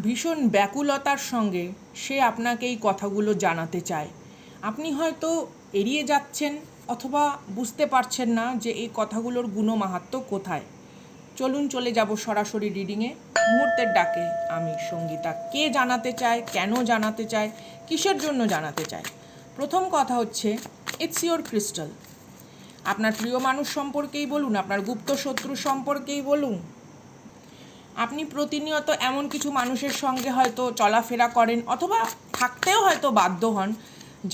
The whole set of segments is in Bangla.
ভীষণ ব্যাকুলতার সঙ্গে সে আপনাকে এই কথাগুলো জানাতে চায়। আপনি হয়তো এড়িয়ে যাচ্ছেন অথবা বুঝতে পারছেন না যে এই কথাগুলোর গুণমাহাত্ম্য কোথায়। চলুন চলে যাব সরাসরি রিডিংয়ে। মুহূর্তের ডাকে আমি সঙ্গীতা। কে জানাতে চায়, কেন জানাতে চায়, কিসের জন্য জানাতে চায়? প্রথম কথা হচ্ছে, ইটস ইয়োর ক্রিস্টাল। আপনার প্রিয় মানুষ সম্পর্কেই বলুন, আপনার গুপ্ত শত্রু সম্পর্কেই বলুন, আপনি প্রতিনিয়ত এমন কিছু মানুষের সঙ্গে হয়তো চলাফেরা করেন অথবা থাকতেও হয়তো বাধ্য হন,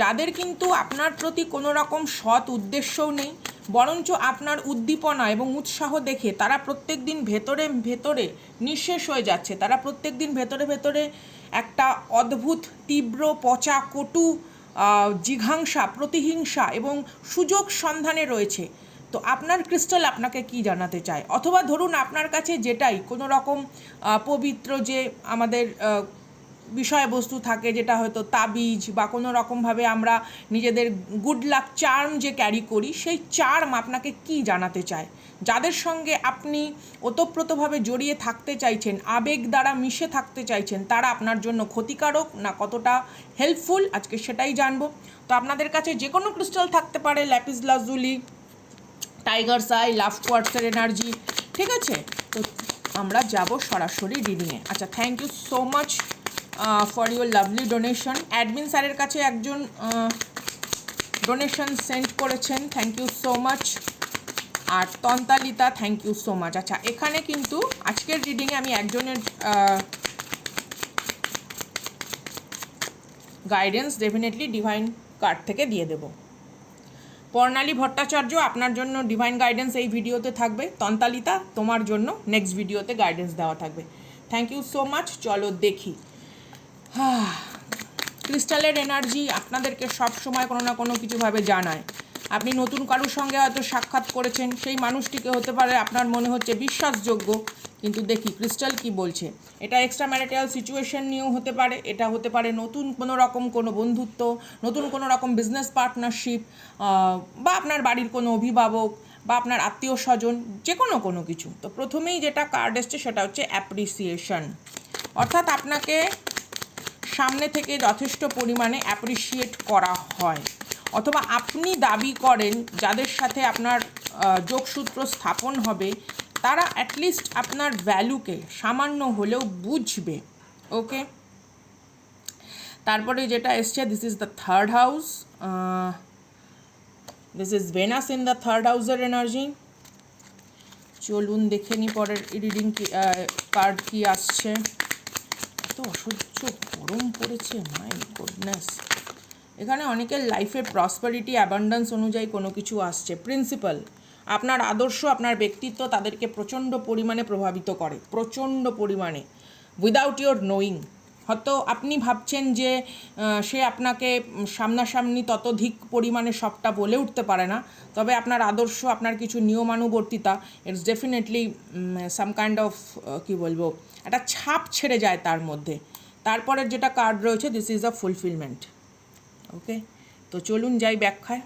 যাদের কিন্তু আপনার প্রতি কোনো রকম সৎ উদ্দেশ্যও নেই, বরঞ্চ আপনার উদ্দীপনা এবং উৎসাহ দেখে তারা প্রত্যেক দিন ভেতরে ভেতরে নিঃশেষ হয়ে যাচ্ছে। তারা প্রত্যেক দিন ভেতরে ভেতরে একটা অদ্ভুত তীব্র পচা কটু জিঘাংসা, প্রতিহিংসা এবং সুযোগ সন্ধানে রয়েছে। তো আপনার ক্রিস্টাল আপনাকে কি জানাতে চায়? অথবা ধরুন আপনার কাছে যেটাই কোনো রকম পবিত্র যে আমাদের বিষয়বস্তু থাকে, যেটা হয়তো তাবিজ বা কোনো রকমভাবে আমরা নিজেদের গুড লাক চার্ম যে ক্যারি করি, সেই চার্ম আপনাকে কি জানাতে চায়? যাদের সঙ্গে আপনি ওতপ্রোতভাবে জড়িয়ে থাকতে চাইছেন, আবেগ দ্বারা মিশে থাকতে চাইছেন, তারা আপনার জন্য ক্ষতিকারক না কতটা হেল্পফুল, আজকে সেটাই জানবো। তো আপনাদের কাছে যে কোনো ক্রিস্টাল থাকতে পারে, lapis lazuli, tiger's eye, love কোয়ার্টসের এনার্জি, ঠিক আছে? তো আমরা যাব সরাসরি রিডিংয়ে। আচ্ছা, thank you so much for your lovely donation. Admin স্যারের কাছে একজন ডোনেশন সেন্ড করেছেন, থ্যাংক ইউ সো মাচ। আর তন্তালিতা, থ্যাংক ইউ সো মাচ। আচ্ছা, এখানে কিন্তু আজকের রিডিংয়ে আমি একজনের গাইডেন্স ডেফিনেটলি ডিভাইন কার্ড থেকে দিয়ে দেবো। পর্ণালী ভট্টাচার্য, আপনার জন্য ডিভাইন গাইডেন্স এই ভিডিওতে থাকবে। তন্তালিতা, তোমার জন্য নেক্সট ভিডিওতে গাইডেন্স দেওয়া থাকবে। Thank you so much. চলো দেখি। ক্রিস্টালের এনার্জি আপনাদেরকে সব সময় কোনো না কোনো কিছুভাবে জানায়। আপনি নতুন কারোর সঙ্গে হয়তো সাক্ষাৎ করেছেন, সেই মানুষটিকে হতে পারে আপনার মনে হচ্ছে বিশ্বাসযোগ্য, কিন্তু দেখি ক্রিস্টাল কি বলছে। এটা এক্সট্রা ম্যারিটাল সিচুয়েশন নিয়েও হতে পারে, এটা হতে পারে নতুন কোনো রকম কোনো বন্ধুত্ব, নতুন কোনো রকম বিজনেস পার্টনারশিপ, বা আপনার বাড়ির কোনো অভিভাবক বা আপনার আত্মীয় স্বজন, যে কোনো কিছু। তো প্রথমেই যেটা কার্ড এসছে সেটা হচ্ছে অ্যাপ্রিসিয়েশন, অর্থাৎ আপনাকে সামনে থেকে যথেষ্ট পরিমাণে অ্যাপ্রিসিয়েট করা হয়, অথবা আপনি দাবি করেন যাদের সাথে আপনার যোগসূত্র স্থাপন হবে তারা অ্যাটলিস্ট আপনার ভ্যালুকে সামান্য হলেও বুঝবে। ওকে, তারপরে যেটা এসছে, this is the third house, this is Venus in the third হাউসের এনার্জি। চলুন দেখে নি পরের রিডিং কার্ড কি আসছে। এত অসহ্য গরম পড়েছে, মাই গুডনেস। এখানে অনেকের লাইফে প্রসপারিটি, অ্যাবান্ডেন্স অনুযায়ী কোনো কিছু আসছে। প্রিন্সিপাল, আপনার আদর্শ, আপনার ব্যক্তিত্ব তাদেরকে প্রচণ্ড পরিমাণে প্রভাবিত করে, প্রচণ্ড পরিমাণে, উইদাউট ইয়োর নোয়িং। হয়তো আপনি ভাবছেন যে সে আপনাকে সামনাসামনি ততোধিক পরিমাণে সবটা বলে উঠতে পারে না, তবে আপনার আদর্শ, আপনার কিছু নিয়মানুবর্তিতা, it's definitely some kind of কী বলবো, একটা ছাপ ছেড়ে যায় তার মধ্যে। তারপরের যেটা কার্ড রয়েছে, দিস ইজ আ ফুলফিলমেন্ট। ওকে, তো চলুন যাই ব্যাখ্যায়।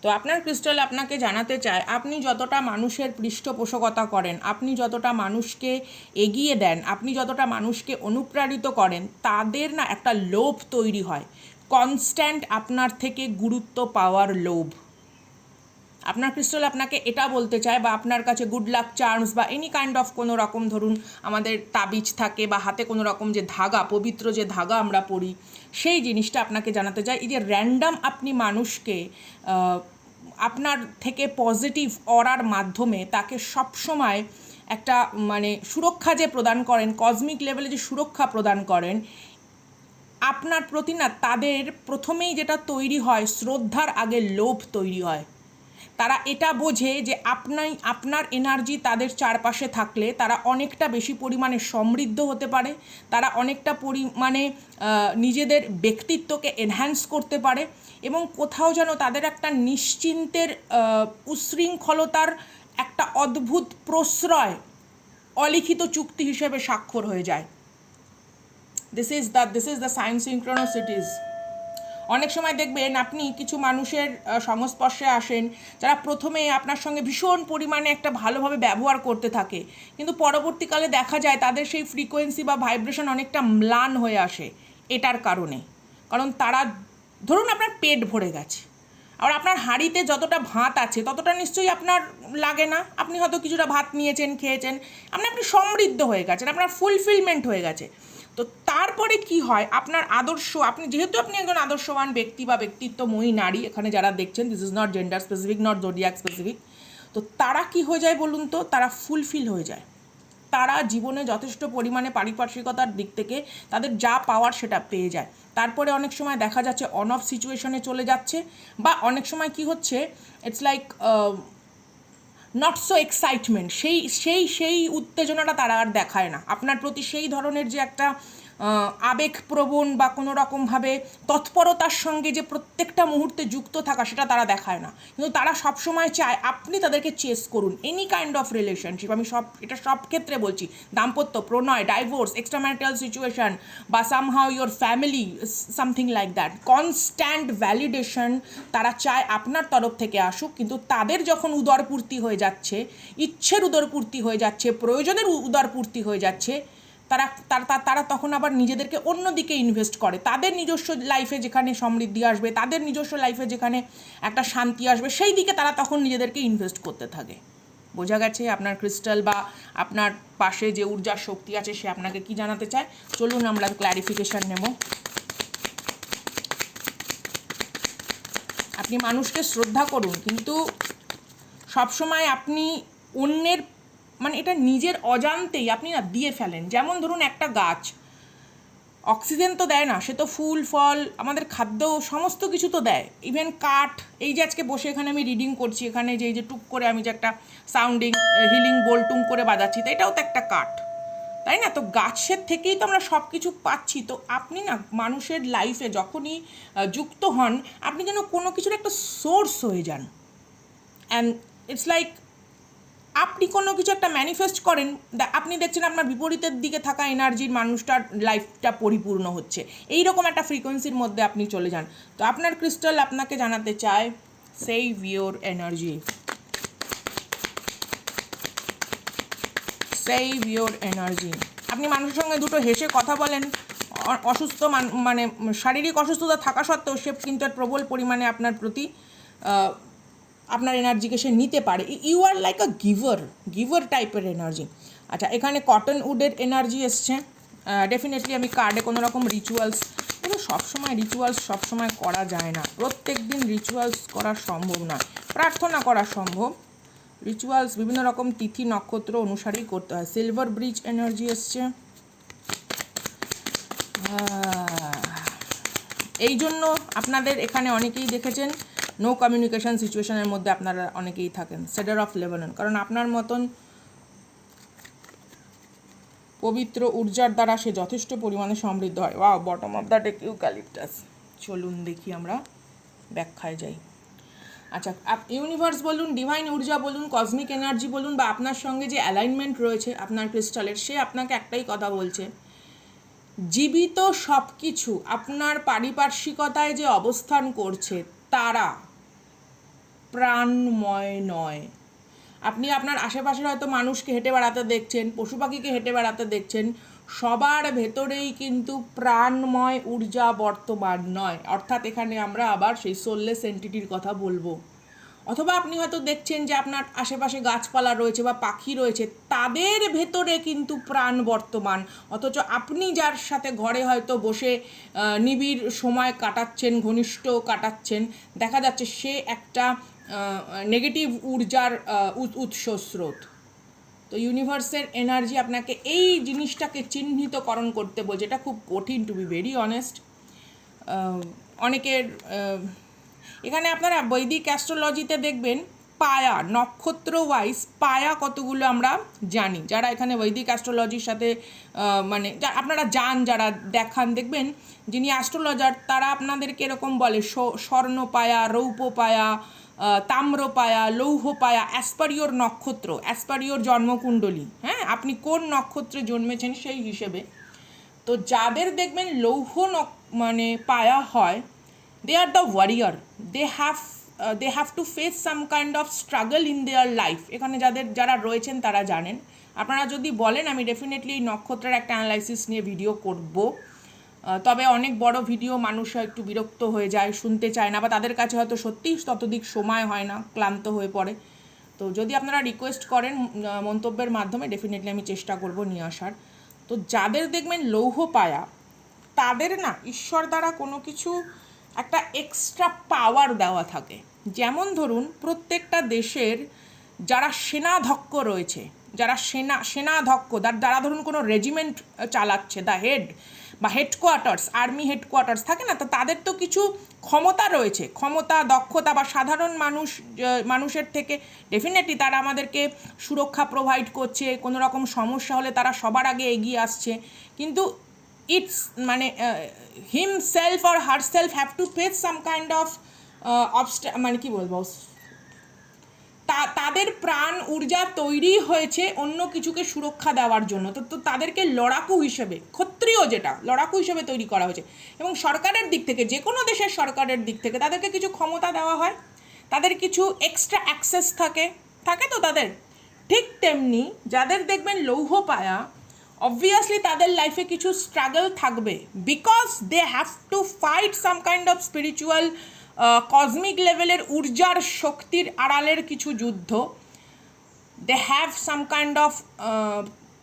তো আপনার ক্রিস্টাল আপনাকে জানাতে চায়, আপনি যতটা মানুষের পৃষ্ঠপোষকতা করেন, আপনি যতটা মানুষকে এগিয়ে দেন, আপনি যতটা মানুষকে অনুপ্রাণিত করেন, তাদের না একটা লোভ তৈরি হয়, কনস্ট্যান্ট আপনার থেকে গুরুত্ব পাওয়ার লোভ। আপনার ক্রিস্টাল আপনাকে এটা বলতে চায়, বা আপনার কাছে গুড লাক চার্মস বা এনি কাইন্ড অফ কোনো রকম, ধরুন আমাদের তাবিজ থাকে বা হাতে কোনো রকম যে ধাগা, পবিত্র যে ধাগা আমরা পরি, সেই জিনিসটা আপনাকে জানাতে চায়। এই যে র্যান্ডাম আপনি মানুষকে আপনার থেকে পজিটিভ অরার মাধ্যমে তাকে সবসময় একটা মানে সুরক্ষা যে প্রদান করেন, কসমিক লেভেলে যে সুরক্ষা প্রদান করেন, আপনার প্রতি না তাদের প্রথমেই যেটা তৈরি হয়, শ্রদ্ধার আগে লোভ তৈরি হয়। তারা এটা বোঝে যে আপনার এনার্জি তাদের চারপাশে থাকলে তারা অনেকটা বেশি পরিমাণে সমৃদ্ধ হতে পারে, তারা অনেকটা পরিমাণে নিজেদের ব্যক্তিত্বকে এনহ্যান্স করতে পারে, এবং কোথাও যেন তাদের একটা নিশ্চিন্তের উশৃঙ্খলতার একটা অদ্ভুত প্রশ্রয় অলিখিত চুক্তি হিসেবে স্বাক্ষর হয়ে যায়। This is the sign synchronicities. অনেক সময় দেখবেন আপনি কিছু মানুষের সংস্পর্শে আসেন যারা প্রথমে আপনার সঙ্গে ভীষণ পরিমাণে একটা ভালোভাবে ব্যবহার করতে থাকে, কিন্তু পরবর্তীকালে দেখা যায় তাদের সেই ফ্রিকোয়েন্সি বা ভাইব্রেশন অনেকটা ম্লান হয়ে আসে। এটার কারণে, কারণ তারা, ধরুন আপনার পেট ভরে গেছে, আর আপনার হাঁড়িতে যতটা ভাত আছে ততটা নিশ্চয়ই আপনার লাগে না, আপনি হয়তো কিছুটা ভাত নিয়েছেন, খেয়েছেন, আপনি সমৃদ্ধ হয়ে গেছেন, আপনার ফুলফিলমেন্ট হয়ে গেছে। তো তারপরে কি হয়, আপনার আদর্শ, আপনি যেহেতু আপনি একজন আদর্শবান ব্যক্তি বা ব্যক্তিত্বময়ী নারী, এখানে যারা দেখছেন, this is not gender specific, not zodiac specific, তো তারা কি হয়ে যায় বলুন তো, তারা ফুলফিল হয়ে যায়। তারা জীবনে যথেষ্ট পরিমাণে পারিপার্শ্বিকতার দিক থেকে তাদের যা পাওয়ার সেটা পেয়ে যায়। তারপরে অনেক সময় দেখা যাচ্ছে অন অফ সিচুয়েশনে চলে যাচ্ছে, বা অনেক সময় কি হচ্ছে, it's like not so excitement, সেই উত্তেজনাটা তারা আর দেখায় না আপনার প্রতি, সেই ধরনের যে একটা আবেগপ্রবণ বা কোনো রকমভাবে তৎপরতার সঙ্গে যে প্রত্যেকটা মুহূর্তে যুক্ত থাকা, সেটা তারা দেখায় না। কিন্তু তারা সবসময় চায় আপনি তাদেরকে চেস করুন, এনি কাইন্ড অফ রিলেশনশিপ, আমি এটা সব ক্ষেত্রে বলছি, দাম্পত্য, প্রণয়, ডাইভোর্স, এক্সট্রাম্যারিটাল সিচুয়েশন, বা somehow your family, something like that, constant validation তারা চায় আপনার তরফ থেকে আসুক। কিন্তু তাদের যখন উদরপূর্তি হয়ে যাচ্ছে, ইচ্ছের উদরপূর্তি হয়ে যাচ্ছে, প্রয়োজনের উদরপূর্তি হয়ে যাচ্ছে, তারা তখন আবার নিজেদেরকে অন্যদিকে ইনভেস্ট করে, তাদের নিজস্ব লাইফে যেখানে সমৃদ্ধি আসবে, তাদের নিজস্ব লাইফে যেখানে একটা শান্তি আসবে, সেই দিকে তারা তখন নিজেদেরকে ইনভেস্ট করতে থাকে। বোঝা গেছে আপনার ক্রিস্টাল বা আপনার পাশে যে ঊর্জার শক্তি আছে সে আপনাকে কি জানাতে চায়? চলুন আমরা ক্ল্যারিফিকেশান নেব। আপনি মানুষকে শ্রদ্ধা করুন, কিন্তু সবসময় আপনি অন্যের, মানে এটা নিজের অজান্তেই আপনি না দিয়ে ফেলেন। যেমন ধরুন একটা গাছ অক্সিজেন তো দেয় না, সে তো ফুল ফল, আমাদের খাদ্য, সমস্ত কিছু তো দেয়, ইভেন কাঠ। এই যে আজকে বসে এখানে আমি রিডিং করছি, এখানে যে এই যে টুক করে আমি যে একটা সাউন্ডিং হিলিং বোল টুং করে বাজাচ্ছি, তো এটাও তো একটা কাঠ, তাই না? তো গাছের থেকেই তো আমরা সব কিছু পাচ্ছি। তো আপনি না মানুষের লাইফে যখনই যুক্ত হন, আপনি যেন কোনো কিছুর একটা সোর্স হয়ে যান। অ্যান্ড ইটস লাইক আপনি কোনো কিছু একটা ম্যানিফেস্ট করেন, আপনি দেখছেন আপনার বিপরীতের দিকে থাকা এনার্জির মানুষটার লাইফটা পরিপূর্ণ হচ্ছে, এইরকম একটা ফ্রিকোয়েন্সির মধ্যে আপনি চলে যান। তো আপনার ক্রিস্টাল আপনাকে জানাতে চায়, save your energy, save your energy. আপনি মানুষের সঙ্গে দুটো হেসে কথা বলেন, অসুস্থ মানে শারীরিক অসুস্থতা থাকা সত্ত্বেও সে কিন্তু প্রবল পরিমাণে আপনার প্রতি আপনার এনার্জিকে সে নিতে পারে। You are like a giver টাইপের এনার্জি। আচ্ছা, এখানে কটন উডের এনার্জি এসছে। ডেফিনেটলি আমি কার্ডে কোনো রকম রিচুয়ালস, কিন্তু সবসময় করা যায় না, প্রত্যেক দিন রিচুয়ালস করা সম্ভব নয়, প্রার্থনা করা সম্ভব, রিচুয়ালস বিভিন্ন রকম তিথি নক্ষত্র অনুসারেই করতে হয়। সিলভার ব্রিজ এনার্জি এসছে। এই জন্য আপনাদের এখানে অনেকেই দেখেছেন নো কমিউনিকেশন সিচুয়েশনের মধ্যে আপনারা অনেকেই থাকেন। সেডার অফ লেবানন, কারণ আপনার মতন পবিত্র ঊর্জার দ্বারা সে যথেষ্ট পরিমাণে সমৃদ্ধ হয়। Wow, bottom of the deck eucalyptus. চলুন দেখি আমরা ব্যাখ্যায় যাই। আচ্ছা, ইউনিভার্স বলুন, ডিভাইন ঊর্জা বলুন, কসমিক এনার্জি বলুন, বা আপনার সঙ্গে যে অ্যালাইনমেন্ট রয়েছে আপনার ক্রিস্টালের, সে আপনাকে একটাই কথা বলছে, জীবিত সব কিছু আপনার পারিপার্শ্বিকতায় যে অবস্থান করছে তারা প্রাণময় নয়। আপনি আপনার আশেপাশের হয়তো মানুষকে হেঁটে বেড়াতে দেখছেন, পশু পাখিকে হেঁটে বেড়াতে দেখছেন, সবার ভেতরেই কিন্তু প্রাণময় ঊর্জা বর্তমান নয়। অর্থাৎ এখানে আমরা আবার সেই সোললেস এন্টিটির কথা বলবো। অথবা আপনি হয়তো দেখছেন যে আপনার আশেপাশে গাছপালা রয়েছে বা পাখি রয়েছে, তাদের ভেতরে কিন্তু প্রাণ বর্তমান, অথচ আপনি যার সাথে ঘরে হয়তো বসে নিবিড় সময় কাটাচ্ছেন, ঘনিষ্ঠ কাটাচ্ছেন, দেখা যাচ্ছে সে একটা নেগেটিভ ঊর্জার উৎস স্রোত। তো ইউনিভার্সের এনার্জি আপনাকে এই জিনিসটাকে চিহ্নিতকরণ করতে বলছে। এটা খুব কঠিন, টু বি ভেরি অনেস্ট। অনেকের এখানে আপনারা বৈদিক অ্যাস্ট্রোলজিতে দেখবেন পায়া, নক্ষত্র ওয়াইজ পায়া কতগুলো আমরা জানি। যারা এখানে বৈদিক অ্যাস্ট্রোলজির সাথে মানে আপনারা যারা দেখান, দেখবেন যিনি অ্যাস্ট্রোলজার তারা আপনাদেরকে এরকম বলে স্বর্ণ পায়া, রৌপ্য পায়া, তাম্র পায়া, লৌহ পায়া, অ্যাসপারিওর নক্ষত্র, অ্যাসপারিওর জন্মকুণ্ডলী, হ্যাঁ, আপনি কোন নক্ষত্রে জন্মেছেন সেই হিসেবে। তো যাদের দেখবেন লৌহ মানে পায়া হয়, they are the warrior. They have to face some kind of struggle in their life. এখানে যারা রয়েছেন তারা জানেন। আপনারা যদি বলেন আমি ডেফিনেটলি এই নক্ষত্রের একটা অ্যানালাইসিস নিয়ে ভিডিও করব, তবে অনেক বড় ভিডিও মানুষ একটু বিরক্ত হয়ে যায়, শুনতে চায় না, বা তাদের কাছে হয়তো সত্যিই ততদিক সময় হয় না, ক্লান্ত হয়ে পড়ে। তো যদি আপনারা রিকোয়েস্ট করেন মন্তব্যের মাধ্যমে, ডেফিনেটলি আমি চেষ্টা করব নিয়ে আসার। তো যাদের দেখবেন লৌহ পায়া, তাদের না ঈশ্বর দ্বারা কোনো কিছু একটা এক্সট্রা পাওয়ার দেওয়া থাকে। যেমন ধরুন প্রত্যেকটা দেশের যারা সেনাধ্যক্ষ রয়েছে, যারা সেনাধ্যক্ষ, যারা ধরুন কোনো রেজিমেন্ট চালাচ্ছে, দ্য হেড বা হেডকোয়ার্টার্স, আর্মি হেডকোয়ার্টার্স থাকে না, তো তাদের তো কিছু ক্ষমতা রয়েছে, ক্ষমতা, দক্ষতা, বা সাধারণ মানুষের থেকে ডেফিনেটলি তারা আমাদেরকে সুরক্ষা প্রোভাইড করছে, কোনো রকম সমস্যা হলে তারা সবার আগে এগিয়ে আসছে। কিন্তু ইটস মানে himself or herself have to face some kind of মানে কি বলবো, তাদের প্রাণ ঊর্জা তৈরি হয়েছে অন্য কিছুকে সুরক্ষা দেওয়ার জন্য। তো তাদেরকে লড়াকু হিসেবে, ক্ষত্রিয় যেটা লড়াকু হিসেবে তৈরি করা হয়েছে। এবং সরকারের দিক থেকে, যে কোনো দেশের সরকারের দিক থেকে তাদেরকে কিছু ক্ষমতা দেওয়া হয়, তাদের কিছু এক্সট্রা অ্যাক্সেস থাকে তো তাদের। ঠিক তেমনি যাদের দেখবেন লৌহ পায়া, অবভিয়াসলি তাদের লাইফে কিছু স্ট্রাগল থাকবে, because they have to fight some kind of spiritual cosmic লেভেলের ঊর্জার শক্তির আড়ালের কিছু যুদ্ধ। They have some kind of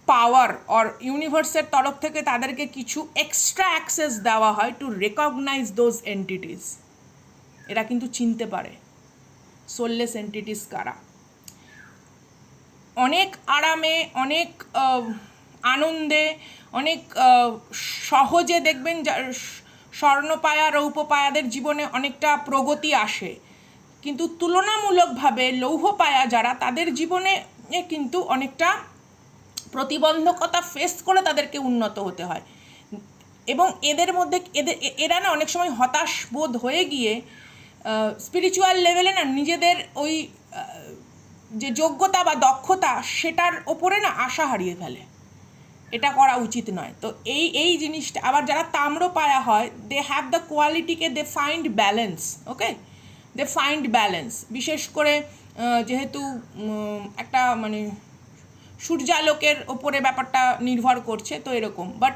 power, or ইউনিভার্সের তরফ থেকে তাদেরকে কিছু এক্সট্রা অ্যাক্সেস দেওয়া হয় টু রেকগনাইজ দোজ এন্টিটিস। এরা কিন্তু চিনতে পারে সোললেস এন্টিটিস কারা। অনেক আরামে, অনেক আনন্দে, অনেক সহজে দেখবেন স্বর্ণপায়া, রৌপ্যপায়াদের জীবনে অনেকটা প্রগতি আসে, কিন্তু তুলনামূলকভাবে লৌহপায়া যারা, তাদের জীবনে কিন্তু অনেকটা প্রতিবন্ধকতা ফেস করে তাদেরকে উন্নত হতে হয়। এবং এদের মধ্যে এরা না অনেক সময় হতাশ বোধ হয়ে গিয়ে স্পিরিচুয়াল লেভেলে না নিজেদের ওই যে যোগ্যতা বা দক্ষতা, সেটার ওপরে না আশা হারিয়ে ফেলে। এটা করা উচিত নয়। তো এই জিনিসটা আবার যারা তাম্র পায়া হয়, দে হ্যাভ দ্য কোয়ালিটিকে, they find balance, okay, they find balance. বিশেষ করে যেহেতু একটা মানে সূর্যালোকের ওপরে ব্যাপারটা নির্ভর করছে, তো এরকম। বাট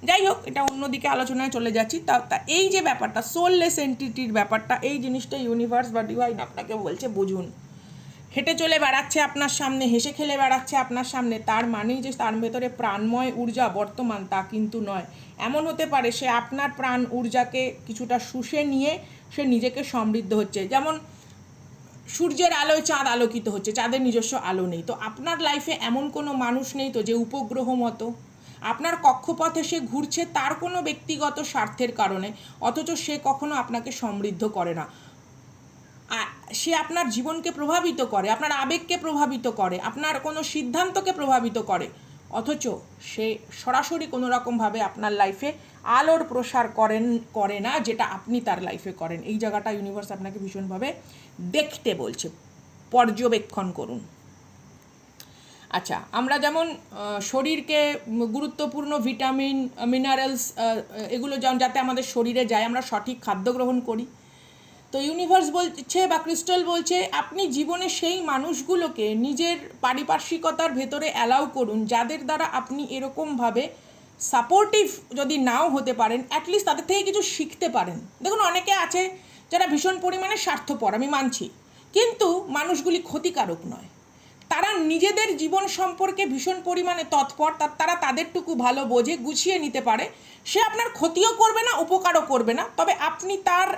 যাই হোক, এটা অন্যদিকে আলোচনায় চলে যাচ্ছি। তা এই যে ব্যাপারটা সোললেস এন্টিটির ব্যাপারটা, এই জিনিসটা ইউনিভার্স বা ডিভাইন আপনাকে বলছে বুঝুন। হেঁটে চলে বেড়াচ্ছে আপনার সামনে, হেসে খেলে বেড়াচ্ছে আপনার সামনে, তার মানেই যে তার ভেতরে প্রাণময় ঊর্জা বর্তমান, তা কিন্তু নয়। এমন হতে পারে সে আপনার প্রাণ ঊর্জাকে কিছুটা শুষে নিয়ে সে নিজেকে সমৃদ্ধ হচ্ছে। যেমন সূর্যের আলোয় চাঁদ আলোকিত হচ্ছে, চাঁদের নিজস্ব আলো নেই। তো আপনার লাইফে এমন কোনো মানুষ নেই তো যে উপগ্রহ মতো আপনার কক্ষপথে সে ঘুরছে তার কোনো ব্যক্তিগত স্বার্থের কারণে, অথচ সে কখনো আপনাকে সমৃদ্ধ করে না। সে আপনার জীবনকে প্রভাবিত করে, আপনার আবেগকে প্রভাবিত করে, আপনার কোনো সিদ্ধান্তকে প্রভাবিত করে, অথচ সে সরাসরি কোনো রকমভাবে আপনার লাইফে আলোর প্রসার করে না, যেটা আপনি তার লাইফে করেন। এই জায়গাটা ইউনিভার্স আপনাকে ভীষণভাবে দেখতে বলছে, পর্যবেক্ষণ করুন। আচ্ছা, আমরা যেমন শরীরকে গুরুত্বপূর্ণ ভিটামিন, মিনারেলস, এগুলো যাতে আমাদের শরীরে যায়, আমরা সঠিক খাদ্য গ্রহণ করি। তো ইউনিভার্স বলছে বা ক্রিস্টাল বলছে, আপনি জীবনে সেই মানুষগুলোকে নিজের পারিপার্শ্বিকতার ভেতরে অ্যালাউ করুন, যাদের দ্বারা আপনি এরকমভাবে সাপোর্টিভ যদি নাও হতে পারেন, অ্যাটলিস্ট তাদের থেকে কিছু শিখতে পারেন। দেখুন, অনেকে আছে যারা ভীষণ পরিমাণে স্বার্থপর, আমি মানছি, কিন্তু মানুষগুলি ক্ষতিকারক নয়। তারা নিজেদের জীবন সম্পর্কে ভীষণ পরিমাণে তৎপর, তারা তাদেরটুকু ভালো বোঝে, গুছিয়ে নিতে পারে। সে আপনার ক্ষতিও করবে না, উপকারও করবে না, তবে আপনি তার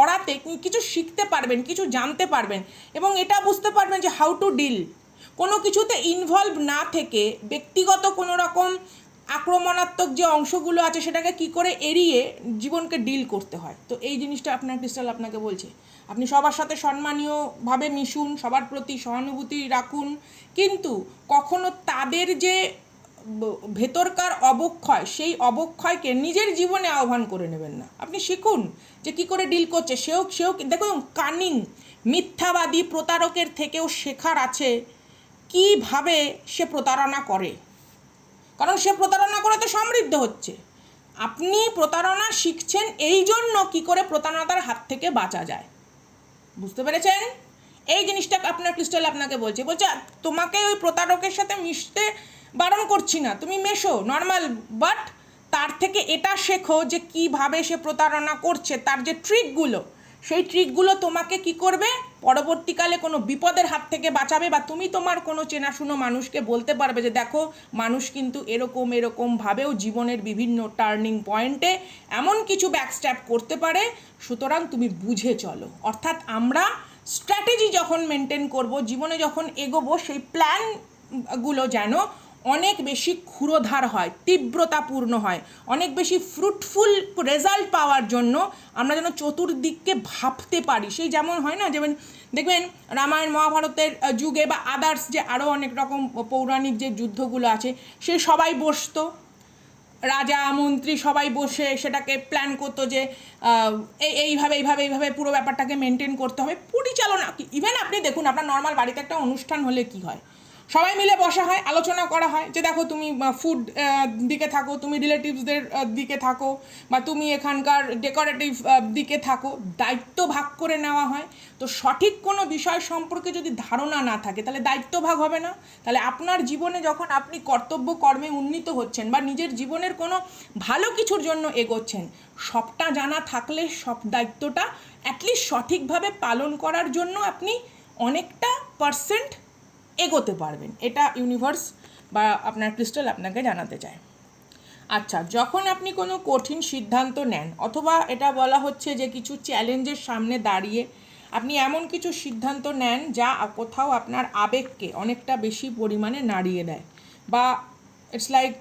অরাতে কিছু শিখতে পারবেন, কিছু জানতে পারবেন, এবং এটা বুঝতে পারবেন যে হাউ টু ডিল, কোনো কিছুতে ইনভলভ না থেকে ব্যক্তিগত কোনো রকম আক্রমণাত্মক যে অংশগুলো আছে সেটাকে কি করে এড়িয়ে জীবনকে ডিল করতে হয়। তো এই জিনিসটা আপনার ক্রিস্টাল আপনাকে বলছে। আপনি সবার সাথে সম্মানীয়ভাবে মিশুন, সবার প্রতি সহানুভূতি রাখুন, কিন্তু কখনো তাদের যে ভেতরকার অবক্ষয়, সেই অবক্ষয়কে নিজের জীবনে আহ্বান করে নেবেন না। আপনি শিখুন যে কী করে ডিল করছে। সেও দেখুন, কানিং মিথ্যাবাদী প্রতারকের থেকেও শেখার আছে কিভাবে সে প্রতারণা করে, কারণ সে প্রতারণা করে তো সমৃদ্ধ হচ্ছে। আপনি প্রতারণা শিখছেন এই জন্য কী করে প্রতারণার হাত থেকে বাঁচা যায়, বুঝতে পেরেছেন? এই জিনিসটা আপনার ক্রিস্টাল আপনাকে বলছে তোমাকে ওই প্রতারকের সাথে মিশতে বারণ করছি না, তুমি মেশো নর্মাল, বাট তার থেকে এটা শেখো যে কীভাবে সে প্রতারণা করছে, তার যে ট্রিকগুলো, সেই ট্রিকগুলো তোমাকে কি করবে, পরবর্তীকালে কোনো বিপদের হাত থেকে বাঁচাবে, বা তুমি তোমার কোনো চেনাশুনো মানুষকে বলতে পারবে যে দেখো মানুষ কিন্তু এরকমভাবেও জীবনের বিভিন্ন টার্নিং পয়েন্টে এমন কিছু ব্যাকস্ট্যাপ করতে পারে, সুতরাং তুমি বুঝে চলো। অর্থাৎ আমরা স্ট্র্যাটেজি যখন মেনটেন করব, জীবনে যখন এগোবো, সেই প্ল্যানগুলো যেন অনেক বেশি ক্ষুরোধার হয়, তীব্রতাপূর্ণ হয়, অনেক বেশি ফ্রুটফুল রেজাল্ট পাওয়ার জন্য আমরা যেন চতুর্দিককে ভাবতে পারি। সেই যেমন হয় না, যেমন দেখবেন রামায়ণ মহাভারতের যুগে বা আদার্স যে আরও অনেক রকম পৌরাণিক যে যুদ্ধগুলো আছে, সে সবাই বসতো, রাজা মন্ত্রী সবাই বসে সেটাকে প্ল্যান করতো যে এইভাবে পুরো ব্যাপারটাকে মেনটেন করতে হবে, পরিচালনা। ইভেন আপনি দেখুন আপনার নর্মাল বাড়িতে একটা অনুষ্ঠান হলে কি হয়, সবাই মিলে বসা হয়, আলোচনা করা হয় যে দেখো তুমি ফুড দিকে থাকো, তুমি রিলেটিভসদের দিকে থাকো, বা তুমি এখানকার ডেকোরেটিভ দিকে থাকো, দায়িত্ব ভাগ করে নেওয়া হয়। তো সঠিক কোনো বিষয় সম্পর্কে যদি ধারণা না থাকে তাহলে দায়িত্ব ভাগ হবে না। তাহলে আপনার জীবনে যখন আপনি কর্তব্য কর্মে উন্নীত হচ্ছেন বা নিজের জীবনের কোনো ভালো কিছুর জন্য এগোচ্ছেন, সবটা জানা থাকলে সব দায়িত্বটা অ্যাটলিস্ট সঠিকভাবে পালন করার জন্য আপনি অনেকটা পার্সেন্ট এগোতে পারবেন। এটা ইউনিভার্স বা আপনার ক্রিস্টাল আপনাকে জানাতে চায়। আচ্ছা, যখন আপনি কোনো কঠিন সিদ্ধান্ত নেন, অথবা এটা বলা হচ্ছে যে কিছু চ্যালেঞ্জের সামনে দাঁড়িয়ে আপনি এমন কিছু সিদ্ধান্ত নেন যা কোথাও আপনার আবেগকে অনেকটা বেশি পরিমাণে নাড়িয়ে দেয়, বা ইটস লাইক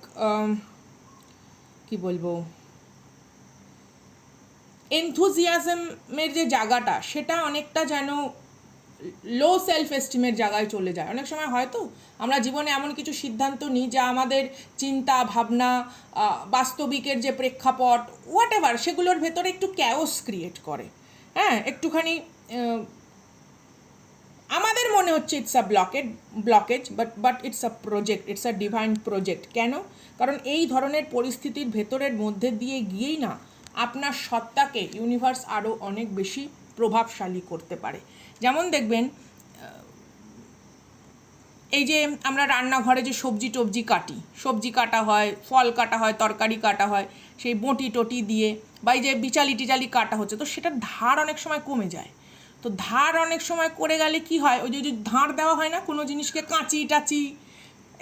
কি বলবো, এনথুজিয়াজমের যে জায়গাটা সেটা অনেকটা যেন লো সেলফ এস্টিমের জায়গায় চলে যায়। অনেক সময় হয়তো আমরা জীবনে এমন কিছু সিদ্ধান্ত নিই যা আমাদের চিন্তা ভাবনা, বাস্তবিকের যে প্রেক্ষাপট, হোয়াট এভার, সেগুলোর ভেতরে একটু ক্যাওস ক্রিয়েট করে। হ্যাঁ, একটুখানি আমাদের মনে হচ্ছে it's a blockage, but it's a project, it's a divine project. কেন? কারণ এই ধরনের পরিস্থিতির ভেতরের মধ্যে দিয়ে গিয়েই না আপনার সত্তাকে ইউনিভার্স আরও অনেক বেশি প্রভাবশালী করতে পারে। যেমন দেখবেন, এই যে আমরা রান্নাঘরে যে সবজি কাটা হয়, ফল কাটা হয়, তরকারি কাটা হয়, সেই বঁটি টটি দিয়ে, বা এই যে বিচালি টিচালি কাটা হচ্ছে, তো সেটার ধার অনেক সময় কমে যায়। তো ধার অনেক সময় করে গেলে কি হয়, ওই যে ধার দেওয়া হয় না কোনো জিনিসকে, কাঁচি টাচি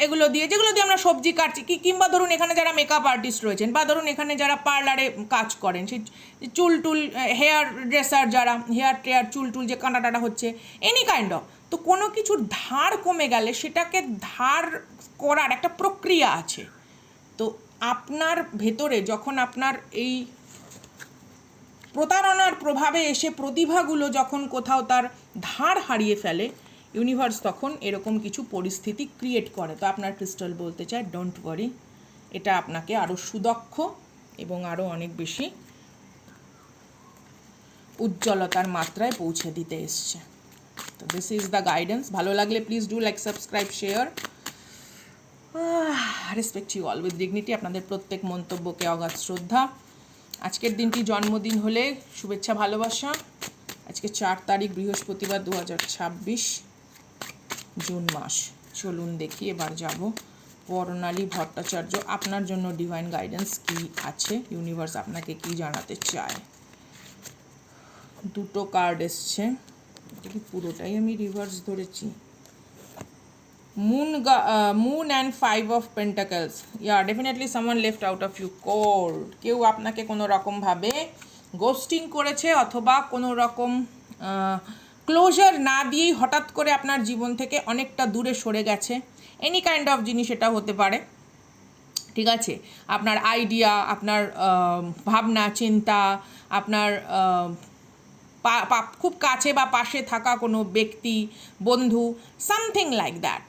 যেগুলো দিয়ে আমরা সবজি কাটছি, কিংবা ধরুন এখানে যারা মেকআপ আর্টিস্ট রয়েছেন, বা ধরুন এখানে যারা পার্লারে কাজ করেন, সেই চুল হেয়ার ড্রেসার যারা, হেয়ার চুল যে কাটা টাটা হচ্ছে, এনি কাইন্ড অফ, তো কোনো কিছুর ধার কমে গেলে সেটাকে ধার করার একটা প্রক্রিয়া আছে। তো আপনার ভেতরে যখন আপনার এই প্রতারণার প্রভাবে এসে প্রতিভাগুলো যখন কোথাও তার ধার হারিয়ে ফেলে, ইউনিভার্স তখন এরকম কিছু পরিস্থিতি ক্রিয়েট করে। তো আপনার ক্রিস্টাল বলতে চায় ডোন্ট ওয়ারি, এটা আপনাকে আরও সুদক্ষ এবং আরও অনেক বেশি উজ্জ্বলতার মাত্রায় পৌঁছে দিতে এসছে। তো দিস ইজ দ্য গাইডেন্স। ভালো লাগলে please do like, subscribe, share. Respect you all with dignity. আপনাদের প্রত্যেক মন্তব্যকে অগাধ শ্রদ্ধা। আজকের দিনটি জন্মদিন হলে শুভেচ্ছা ভালোবাসা। আজকে 4 তারিখ বৃহস্পতিবার, 2026 জুন মাস। চলুন দেখি এবার যাব বর্ণালী ভট্টাচার্য, আপনার জন্য ডিভাইন গাইডেন্স কি আছে, ইউনিভার্স আপনাকে কি জানাতে চায়। 2টো কার্ড এসছে, পুরোটাই আমি রিভার্স ধরেছি। Moon and 5 of Pentacles. Yeah, definitely someone left out of you cold. কেউ আপনাকে কোনো রকমভাবে গোস্টিং করেছে, অথবা কোনো রকম ক্লোজার না দিয়েই হঠাৎ করে আপনার জীবন থেকে অনেকটা দূরে সরে গেছে। এনি কাইন্ড অফ জিনিস এটা হতে পারে, ঠিক আছে? আপনার আইডিয়া, আপনার ভাবনা চিন্তা, আপনার খুব কাছে বা পাশে থাকা কোনো ব্যক্তি, বন্ধু, something like that,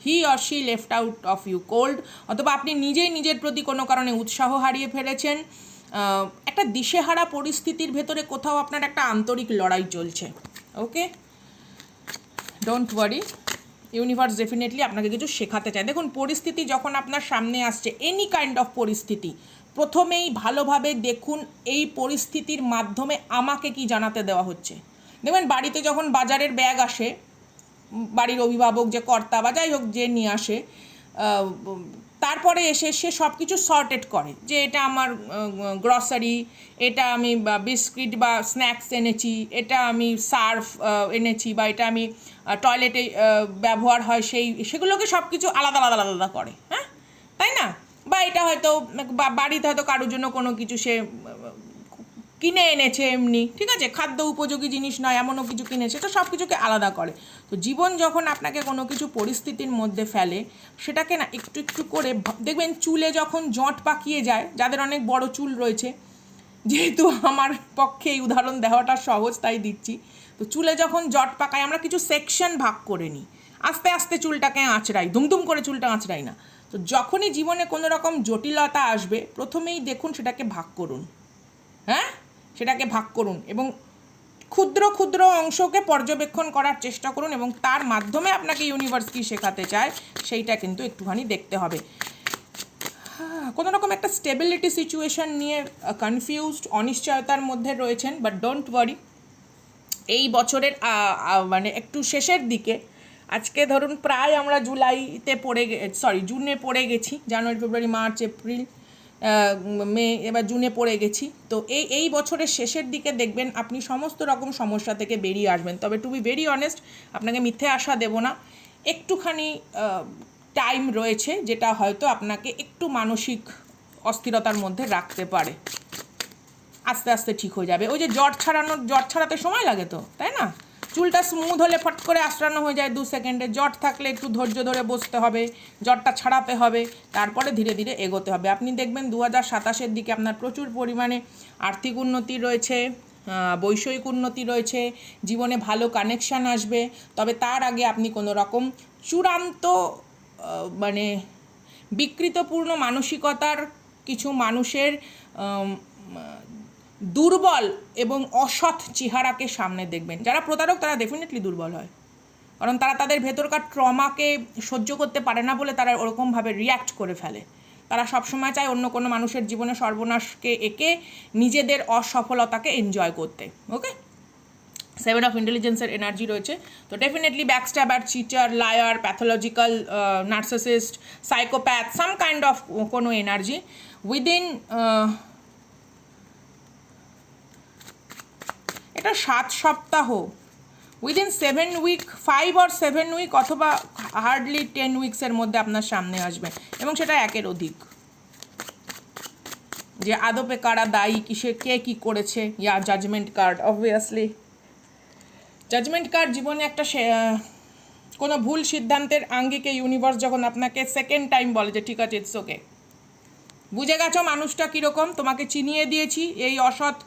he or she left out of you cold, অথবা আপনি নিজেই নিজের প্রতি কোনো কারণে উৎসাহ হারিয়ে ফেলেছেন। একটা দিশেহারা পরিস্থিতির ভেতরে কোথাও আপনার একটা আন্তরিক লড়াই চলছে। ওকে, ডোন্ট ওয়ারি, ইউনিভার্স ডেফিনেটলি আপনাকে কিছু শেখাতে চায়। দেখুন, পরিস্থিতি যখন আপনার সামনে আসছে, এনি কাইন্ড অফ পরিস্থিতি, প্রথমেই ভালোভাবে দেখুন এই পরিস্থিতির মাধ্যমে আমাকে কি জানাতে দেওয়া হচ্ছে। দেখবেন বাড়িতে যখন বাজারের ব্যাগ আসে, বাড়ির অভিভাবক যে কর্তা বা যাই হোক যে নিয়ে আসে, তারপরে এসে সে সব কিছু সর্টেড করে যে এটা আমার গ্রসারি, এটা আমি বিস্কিট বা স্ন্যাক্স এনেছি, এটা আমি সার্ফ এনেছি, বা এটা আমি টয়লেটে ব্যবহার হয় সেগুলোকে সব কিছু আলাদা আলাদা আলাদা করে, হ্যাঁ, তাই না? বা এটা হয়তো বাড়িতে হয়তো কারোর জন্য কোনো কিছু সে কিনে এনেছে এমনি, ঠিক আছে, খাদ্য উপযোগী জিনিস নয় এমনও কিছু কিনেছে, তো সব কিছুকে আলাদা করে। তো জীবন যখন আপনাকে কোনো কিছু পরিস্থিতির মধ্যে ফেলে, সেটাকে না একটু একটু করে দেখবেন, চুলে যখন জট পাকিয়ে যায়, যাদের অনেক বড় চুল রয়েছে, যেহেতু আমার পক্ষে এই উদাহরণ দেওয়াটা সহজ তাই দিচ্ছি, তো চুলে যখন জট পাকায় আমরা কিছু সেকশন ভাগ করে নিই, আস্তে আস্তে চুলটাকে আঁচড়াই, দুমদুম করে চুলটা আঁচড়াই না। তো যখনই জীবনে কোনো রকম জটিলতা আসবে, প্রথমেই দেখুন সেটাকে ভাগ করুন, হ্যাঁ, সেটাকে ভাগ করুন এবং ক্ষুদ্র ক্ষুদ্র অংশকে পর্যবেক্ষণ করার চেষ্টা করুন, এবং তার মাধ্যমে আপনাকে ইউনিভার্স কী শেখাতে চায় সেইটা কিন্তু একটুখানি দেখতে হবে। কোনো রকম একটা স্টেবিলিটি সিচুয়েশন নিয়ে কনফিউজড, অনিশ্চয়তার মধ্যে রয়েছেন, বাট ডোন্ট ওয়ারি, এই বছরের মানে একটু শেষের দিকে, আজকে ধরুন প্রায় আমরা জুনে পড়ে গেছি, জানুয়ারি, ফেব্রুয়ারি, মার্চ, এপ্রিল, মে, এবার জুনে পড়ে গেছি। তো এই বছরের শেষের দিকে দেখবেন আপনি সমস্ত রকম সমস্যা থেকে বেরিয়ে আসবেন। তবে টু বি ভেরি অনেস্ট, আপনাকে মিথ্যে আশা দেব না, একটুখানি টাইম রয়েছে যেটা হয়তো আপনাকে একটু মানসিক অস্থিরতার মধ্যে রাখতে পারে। আস্তে আস্তে ঠিক হয়ে যাবে। ওই যে জট ছাড়াতে সময় লাগে তো, তাই না? চুলটা স্মুথ হলে ফট করে আঁচড়ানো হয়ে যায় 2 সেকেন্ডে, জট থাকলে একটু ধৈর্য ধরে বসতে হবে, জটটা ছাড়াতে হবে, তারপরে ধীরে ধীরে এগোতে হবে। আপনি দেখবেন 2027-এর দিকে আপনার প্রচুর পরিমাণে আর্থিক উন্নতি রয়েছে, বৈষয়িক উন্নতি রয়েছে, জীবনে ভালো কানেকশান আসবে। তবে তার আগে আপনি কোনো রকম চূড়ান্ত মানে বিকৃতপূর্ণ মানসিকতার কিছু মানুষের দুর্বল এবং অসৎ চেহারাকে সামনে দেখবেন। যারা প্রতারক তারা ডেফিনেটলি দুর্বল হয়, কারণ তারা তাদের ভেতরকার ট্রমাকে সহ্য করতে পারে না বলে তারা ওরকমভাবে রিয়্যাক্ট করে ফেলে। তারা সবসময় চায় অন্য কোনো মানুষের জীবনে সর্বনাশকে এঁকে নিজেদের অসফলতাকে এনজয় করতে। ওকে, 7 অফ ইন্টেলিজেন্সের এনার্জি রয়েছে, তো definitely backstabber, cheater, liar, pathological narcissist, psychopath, some kind of কোনো এনার্জি উইদিন এটা 7 সপ্তাহ, উইদিন 7 উইক, 5 or 7 উইক অথবা হার্ডলি 10 উইক্সের মধ্যে আপনার সামনে আসবে, এবং সেটা একের অধিক। যে আদপে কারা দায়ী, কে কী করেছে, yeah judgement card, obviously judgement card. জীবনে একটা কোনো ভুল সিদ্ধান্তের আঙ্গিকে ইউনিভার্স যখন আপনাকে সেকেন্ড টাইম বলে যে ঠিক আছে, ইটস ওকে, বুঝে গেছো মানুষটা কীরকম, তোমাকে চিনিয়ে দিয়েছি এই অসৎ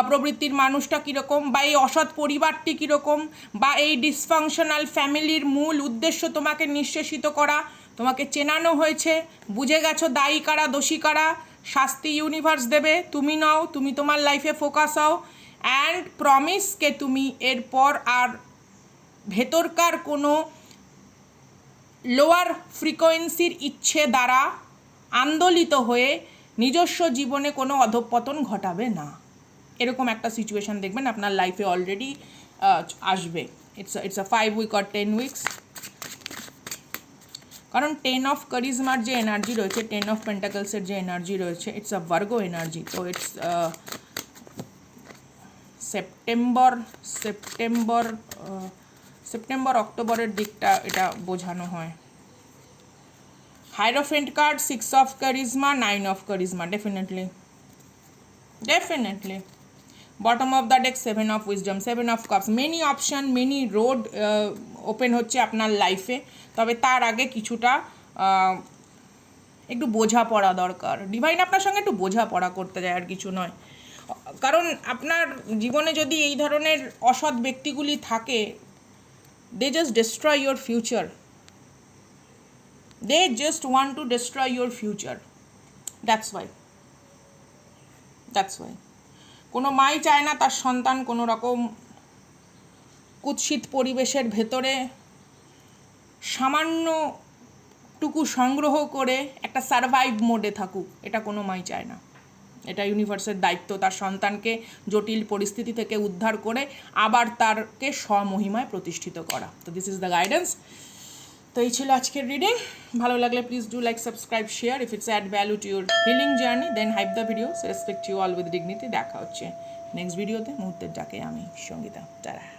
প্রবৃত্তির মানুষটা কীরকম, বা এই অসৎ পরিবারটি কীরকম, বা এই ডিসফাংশনাল ফ্যামিলির মূল উদ্দেশ্য তোমাকে নিঃশেষিত করা, তোমাকে চেনানো হয়েছে, বুঝে গেছো দায়ী কারা, দোষী কারা, শাস্তি ইউনিভার্স দেবে, তুমি নাও, তুমি তোমার লাইফে ফোকাস হও, অ্যান্ড প্রমিসকে তুমি এরপর আর ভেতরকার কোনো লোয়ার ফ্রিকোয়েন্সির ইচ্ছে দ্বারা আন্দোলিত হয়ে নিজস্ব জীবনে কোনো অধঃপতন ঘটাবে না। এরকম একটা সিচুয়েশান দেখবেন আপনার লাইফে অলরেডি আসবে। It's a 5 week or 10 weeks. কারণ 10 অফ কারিজমার যে এনার্জি রয়েছে, 10 অফ পেন্টাকলসের যে এনার্জি রয়েছে, ইটস আ ভার্গো এনার্জি। তো ইটস সেপ্টেম্বর অক্টোবরের দিকটা এটা বোঝানো হয়। Hierophant card, 6 of charisma, 9 of charisma, definitely. Bottom of the deck 7 of wisdom, 7 of cups, many option, many road open হচ্ছে আপনার লাইফে। তবে তার আগে কিছুটা একটু বোঝাপড়া দরকার। ডিভাইন আপনার সঙ্গে একটু বোঝাপড়া করতে যায়, আর কিছু নয়। কারণ আপনার জীবনে যদি এই ধরনের অসৎ ব্যক্তিগুলি থাকে, they just destroy your future. They just want to destroy your future. That's why. কোনো মাই চায় না তার সন্তান কোনো রকম কুৎসিত পরিবেশের ভেতরে সামান্যটুকু সংগ্রহ করে একটা সারভাইভ মোডে থাকুক, এটা কোনো মাই চায় না। এটা ইউনিভার্সের দায়িত্ব তার সন্তানকে জটিল পরিস্থিতি থেকে উদ্ধার করে আবার তারকে স্বমহিমায় প্রতিষ্ঠিত করা। তো দিস ইজ দ্য গাইডেন্স। তো এই ছিল আজকের রিডিং। ভালো লাগলে please do like, subscribe, share. If it's add value to your healing journey then hype the video. Respect you all with dignity. দেখা হচ্ছে নেক্সট ভিডিওতে। মুহূর্তের ডাকে আমি সঙ্গীতা। টাটা।